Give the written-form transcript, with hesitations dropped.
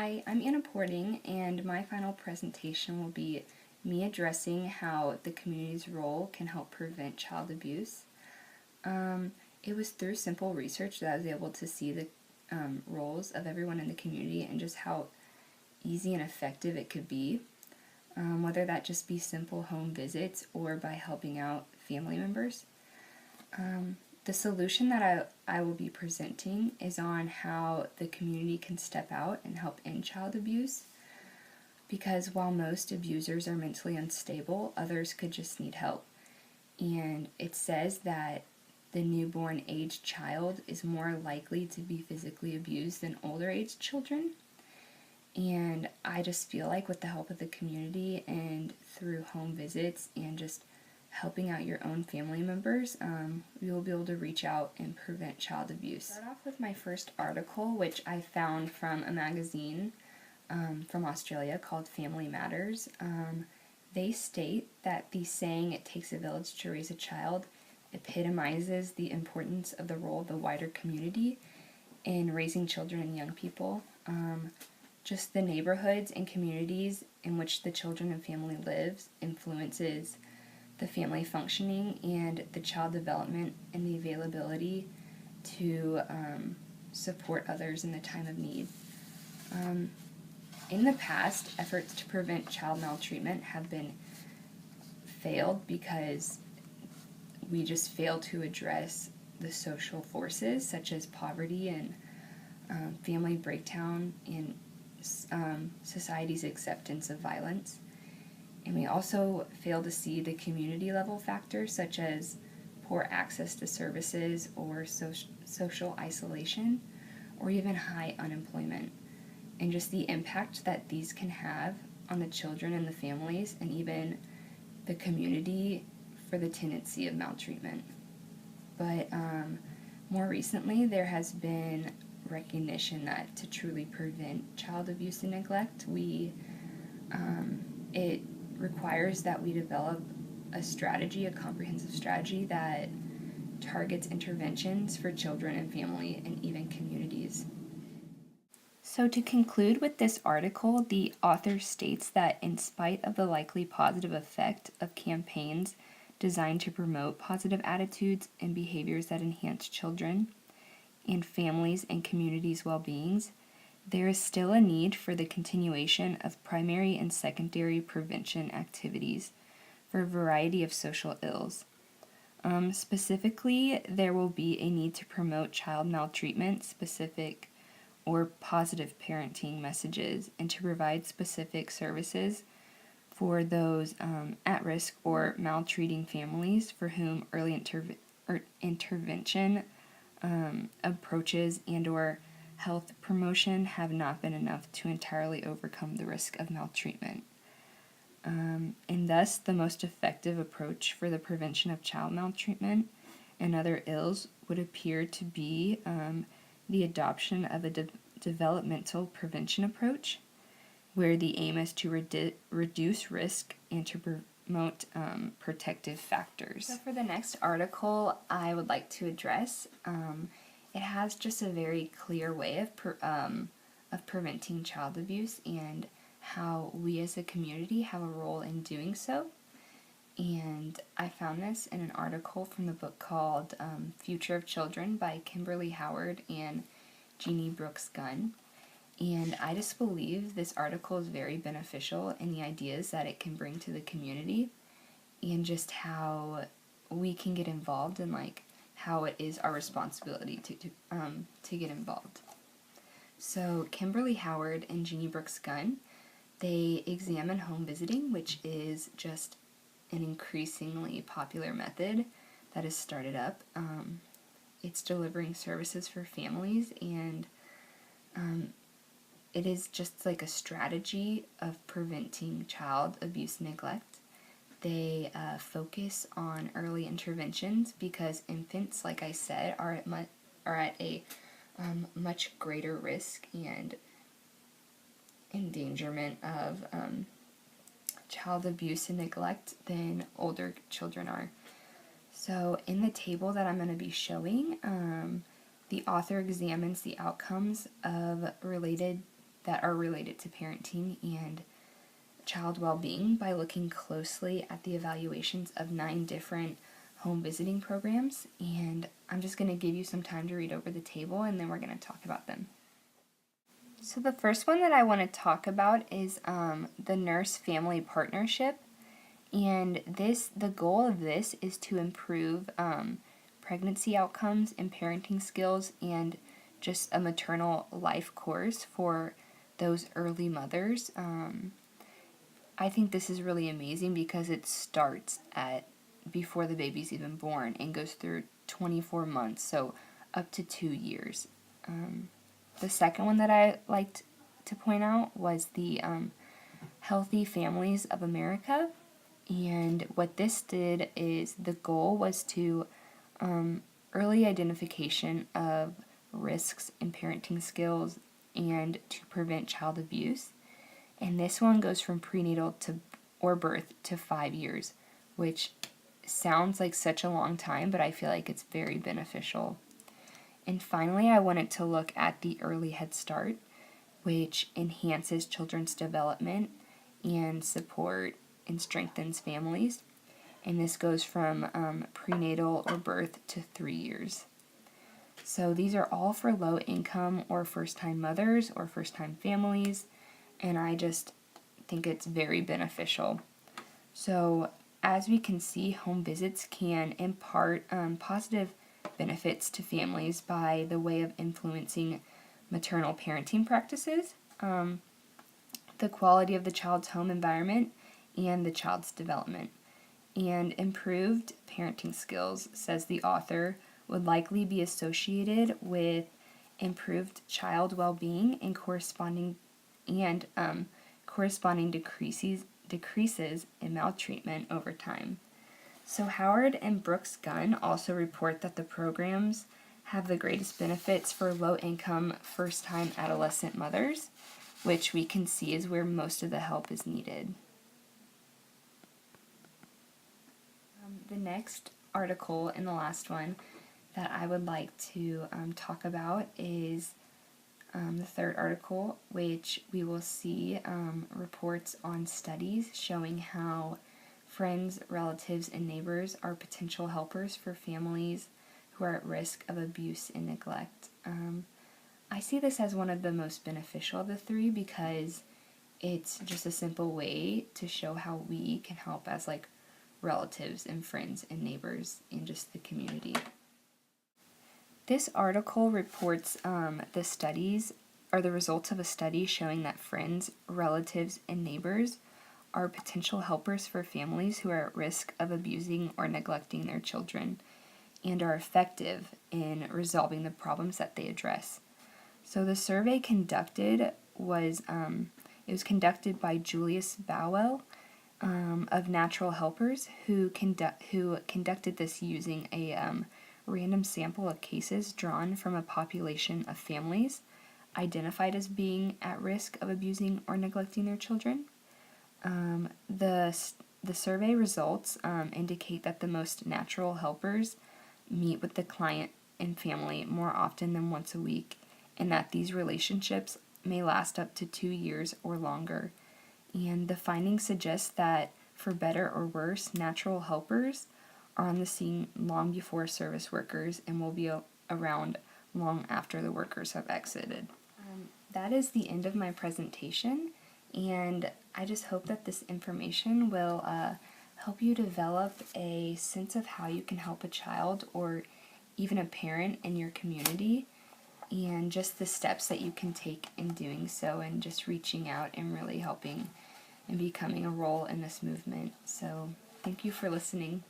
Hi, I'm Anna Porting, and my final presentation will be me addressing how the community's role can help prevent child abuse. It was through simple research that I was able to see the roles of everyone in the community and just how easy and effective it could be, whether that just be simple home visits or by helping out family members. The solution that I will be presenting is on how the community can step out and help end child abuse, because while most abusers are mentally unstable, others could just need help. And it says that the newborn age child is more likely to be physically abused than older age children. And I just feel like with the help of the community and through home visits and just helping out your own family members, you will be able to reach out and prevent child abuse. I'll start off with my first article, which I found from a magazine from Australia called Family Matters. They state that the saying, "It takes a village to raise a child," epitomizes the importance of the role of the wider community in raising children and young people. Just the neighborhoods and communities in which the children and family lives influences the family functioning and the child development and the availability to support others in the time of need. In the past, efforts to prevent child maltreatment have been failed because we just fail to address the social forces such as poverty and family breakdown and society's acceptance of violence. And we also fail to see the community level factors such as poor access to services or social isolation or even high unemployment, and just the impact that these can have on the children and the families and even the community for the tendency of maltreatment. But more recently, there has been recognition that to truly prevent child abuse and neglect, it requires that we develop a strategy, a comprehensive strategy that targets interventions for children and family and even communities. So to conclude with this article, the author states that in spite of the likely positive effect of campaigns designed to promote positive attitudes and behaviors that enhance children and families and communities' well-beings, there is still a need for the continuation of primary and secondary prevention activities for a variety of social ills. Specifically, there will be a need to promote child maltreatment specific or positive parenting messages and to provide specific services for those at risk or maltreating families for whom early intervention approaches and or health promotion have not been enough to entirely overcome the risk of maltreatment. And thus, the most effective approach for the prevention of child maltreatment and other ills would appear to be the adoption of a developmental prevention approach, where the aim is to reduce risk and to promote protective factors. So for the next article I would like to address, it has just a very clear way of preventing child abuse and how we as a community have a role in doing so. And I found this in an article from the book called Future of Children by Kimberly Howard and Jeannie Brooks Gunn. And I just believe this article is very beneficial in the ideas that it can bring to the community and just how we can get involved and how it is our responsibility to get involved. So Kimberly Howard and Jeannie Brooks Gunn, they examine home visiting, which is just an increasingly popular method that has started up. It's delivering services for families, and it is just like a strategy of preventing child abuse and neglect. They focus on early interventions because infants, like I said, are at a much greater risk and endangerment of child abuse and neglect than older children are. So in the table that I'm going to be showing, the author examines the outcomes of related that are related to parenting and child well-being by looking closely at the evaluations of 9 different home visiting programs, and I'm just going to give you some time to read over the table and then we're going to talk about them. So the first one that I want to talk about is the nurse-family partnership, and the goal of this is to improve pregnancy outcomes and parenting skills and just a maternal life course for those early mothers. I think this is really amazing because it starts at before the baby's even born and goes through 24 months, so up to 2 years. The second one that I liked to point out was the Healthy Families of America, and what this did is the goal was to early identification of risks in parenting skills and to prevent child abuse. And this one goes from prenatal or birth to 5 years, which sounds like such a long time, but I feel like it's very beneficial. And finally, I wanted to look at the Early Head Start, which enhances children's development and support and strengthens families. And this goes from prenatal or birth to 3 years. So these are all for low income or first-time mothers or first-time families, and I just think it's very beneficial. So as we can see, home visits can impart positive benefits to families by the way of influencing maternal parenting practices, the quality of the child's home environment, and the child's development. And improved parenting skills, says the author, would likely be associated with improved child well-being and corresponding decreases in maltreatment over time. So Howard and Brooks Gunn also report that the programs have the greatest benefits for low-income, first-time adolescent mothers, which we can see is where most of the help is needed. The next article and the last one that I would like to talk about is the third article, which we will see reports on studies showing how friends, relatives, and neighbors are potential helpers for families who are at risk of abuse and neglect. I see this as one of the most beneficial of the 3 because it's just a simple way to show how we can help as relatives and friends and neighbors in just the community. This article reports the studies are the results of a study showing that friends, relatives, and neighbors are potential helpers for families who are at risk of abusing or neglecting their children and are effective in resolving the problems that they address. So the survey conducted was conducted by Julius Bowell of Natural Helpers, who conducted this using a random sample of cases drawn from a population of families identified as being at risk of abusing or neglecting their children. The survey results indicate that the most natural helpers meet with the client and family more often than once a week, and that these relationships may last up to 2 years or longer. And the findings suggest that, for better or worse, natural helpers are on the scene long before service workers and will be around long after the workers have exited. That is the end of my presentation, and I just hope that this information will help you develop a sense of how you can help a child or even a parent in your community, and just the steps that you can take in doing so, and just reaching out and really helping and becoming a role in this movement. So thank you for listening.